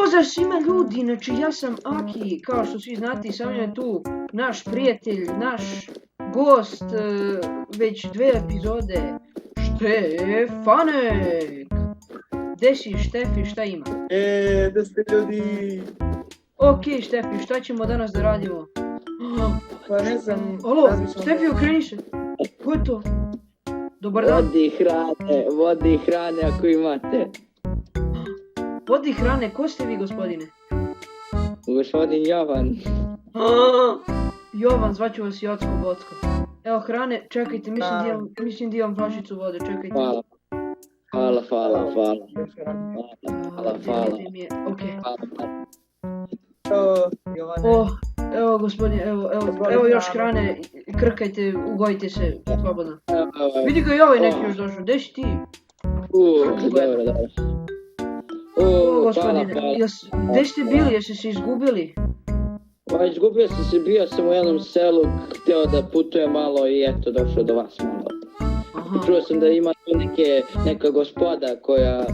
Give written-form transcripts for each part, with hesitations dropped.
Pozdrav svima ljudi, znači ja sam Aki, kao što svi znate i sa mnom je tu naš prijatelj, naš gost, već 2 epizode, Štefanek! Gdje si Štefi, šta ima? Da ste ljudi. Ok Štefi, šta ćemo danas da radimo? Pa ne znam. Alo, Štefi okreni se, ko je to? Dobar dan. Vodi hrane ako imate. Vodi hrane, ko ste vi gospodine? Gospodin Jovan. Jovan, zvaću vas Jocko Bocko. Evo hrane, čekajte, mislim da imam flašicu vode, čekajte. Hvala. Ok. Jovane. Evo gospodine, evo još hrane, krkajte, ugojite se, slobodno. Vidi ga i ovaj neki još došao, gdje si ti? Dobro. Gospodine, gdje ste bili, jeste se izgubili? Pa izgubio sam se, bio sam u jednom selu, htio da putujem malo i eto došao do vas malo. Čuo sam da ima tu neka gospoda koja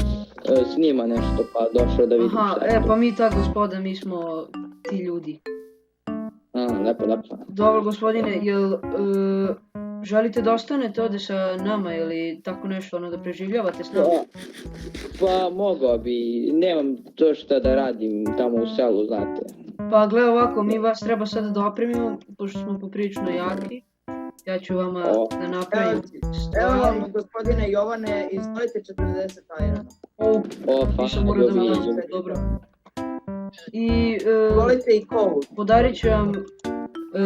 snima nešto pa došao da vidim šta je. Pa mi ta gospoda, mi smo ti ljudi. Lepo. Dobro gospodine, jel želite da ostanete ovdje sa nama ili tako nešto, da preživljavate s nama? Pa mogao bi, nemam to šta da radim tamo u selu, znate. Pa gle ovako, mi vas treba sada da opremimo, pošto smo poprilično jaki. Ja ću vama da napravim stvari. Evo vam gospodine Jovane, izdvojite 40 ajera. Nisam morao da vam nađem, dobro. I volite i kolu. Podarit ću vam,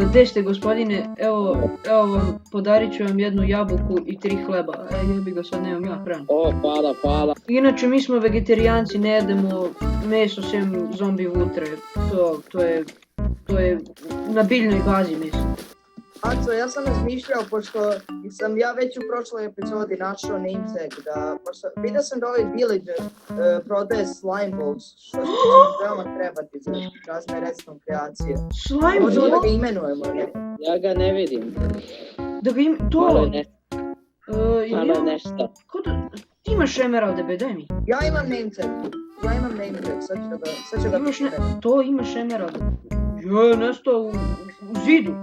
gdje ste gospodine, evo vam, podarit ću vam 1 jabuku i 3 hleba. Jebi ga, sad nemam ja hranu. Hvala. Inače mi smo vegetarijanci, ne jedemo meso sem zombi vutre. To je na biljnoj bazi mislim. Aco, ja sam razmišljao, pošto sam ja već u prošloj epizodi našao nameseg, pošto vidio sam da ovaj villager prodaje slime balls, što će nam veoma trebati za razne recimo kreacije. Slime Možemo ball? da ga imenujemo, ne? Ja ga ne vidim. Da ga Malo nešto. Ti imaš emeralde, be, daj mi. Ja imam nameseg, sad ću ga imenujem. To imaš emeralde. Je, nestao u zidu.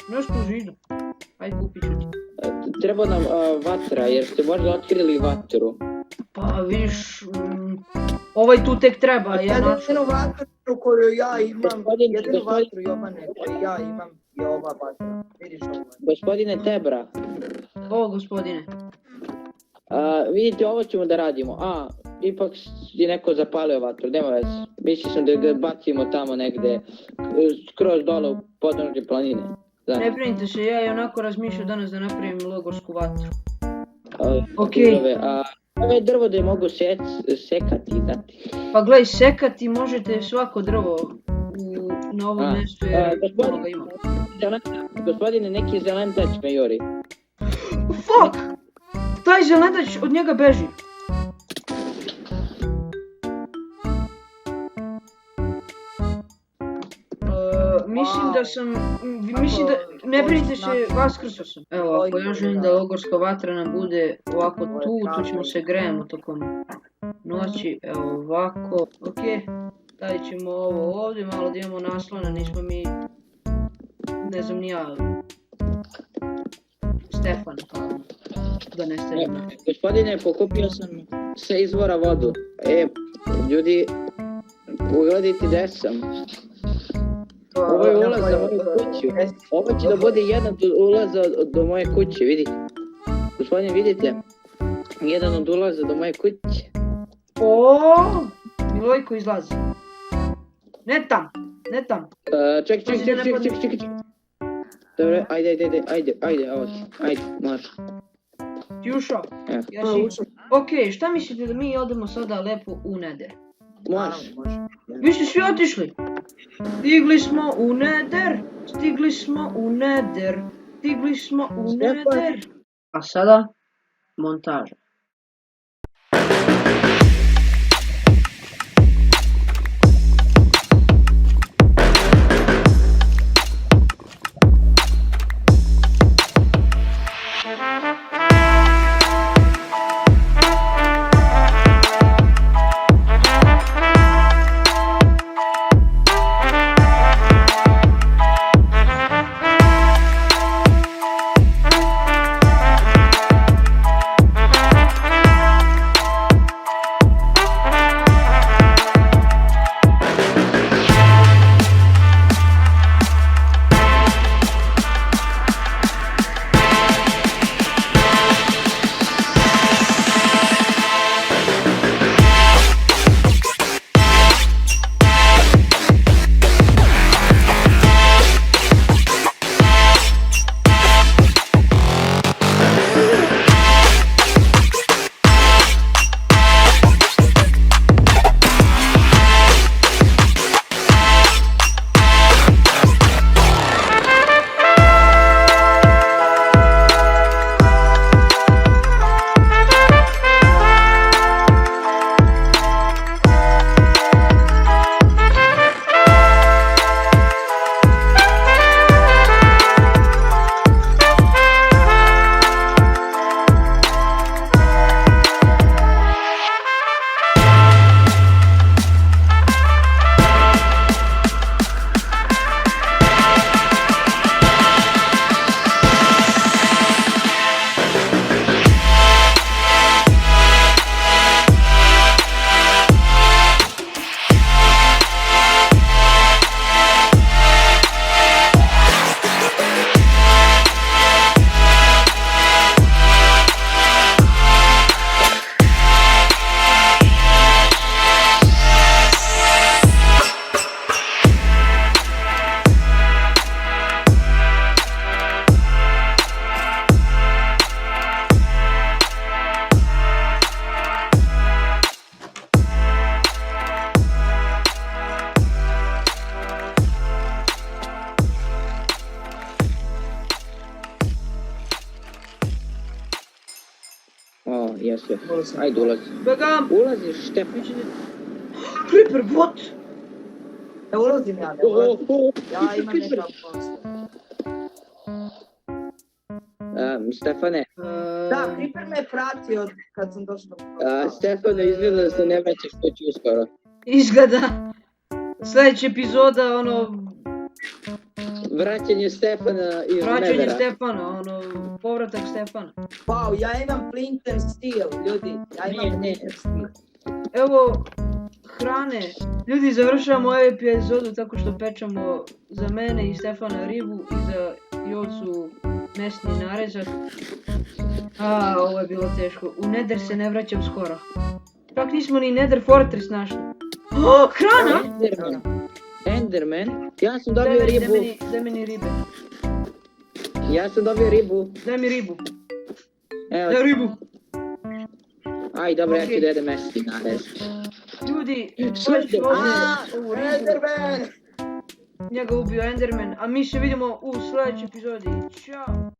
Nešto u zidu. Aj kupit ću ti. Treba nam vatra, jer ste možda otkrili vatru. Pa vidiš, ovaj tu tek treba. Jedinu vatru koju ja imam, jedinu vatru Jovane koju ja imam je ova vatra. Vidiš ovo. Gospodine Tebra. O, gospodine. Vidite, ovo ćemo da radimo. Ipak je neko zapalio vatru, nema veze. Mislio sam da ga bacimo tamo negde, skroz dole u podnožje planine. Ne brinite se, ja i onako razmišljam danas da napravim logorsku vatru. Okej. Ove drvo da je mogu sekati, znati. Pa gledaj, sekati možete svako drvo na ovom mjestu jer mnogo ga ima. Gospodine, neki zelendač me juri. Fuck! Taj zelendač, od njega beži. Mislim da, ne brinite se, vaskrso sam. Evo, ako ja želim da logorska vatra nam bude ovako tu ćemo se grejemo tokom noći, evo ovako, ok. Stavit ćemo ovo ovdje, malo da imamo naslona, nismo mi, ne znam ni ja, Stefan, da ne stavimo. Gospodine, pokupio sam sa izvora vodu. Ljudi, ugledajte gdje sam. Ovo je ulaz za moju kuću. Ovo će da bude jedan od ulaza do moje kuće, vidite. Gospodine, vidite? Jedan od ulaza do moje kuće. Milojko izlazi. Ne tam. Čekaj. Dobro, ajde, može. Ti ušao? Ja si ušao. Ok, šta mislite da mi odemo sada lepo u Nether? Može. Vi ste svi otišli? Stigli smo u Nether. A sada montaža. Neće. Ajde ulazi. Begam! Ulaziš Štefan. Neće ne... Creeper, what? Ne ulazim ja, ne O, ulazim. o, o, Ja imam Creeper. neka posla. Stefane, Da, Creeper me je pratio kad sam došao. Stefane, izgleda da se ne vraćaš kući uskoro. Izgleda. Sljedeća epizoda, ono, Vraćanje Stefana iz vraćanje Nedera. Stefana, ono, povratak Stefana. Wow, ja imam flint and steel, ljudi. Ja imam Ne. flint and steel. Evo, hrane. Ljudi, završavamo ovu epizodu tako što pečemo za mene i Stefana ribu i za Jocu mesni narezak. Ovo je bilo teško. U Nether se ne vraćam skoro. Čak nismo ni Nether Fortress našli. O, hrana! Enderman? Ja sam dobio ribu. Daj meni ribe. Ja sam dobio ribu. Daj mi ribu. Evo, Daj ribu. aj dobro, ja Okej. ću da jedem mesni narez. Ljudi, Sljedeće, ovu ribu. Enderman! Njega ubio Enderman, a mi se vidimo u sljedećoj epizodi. Ćao!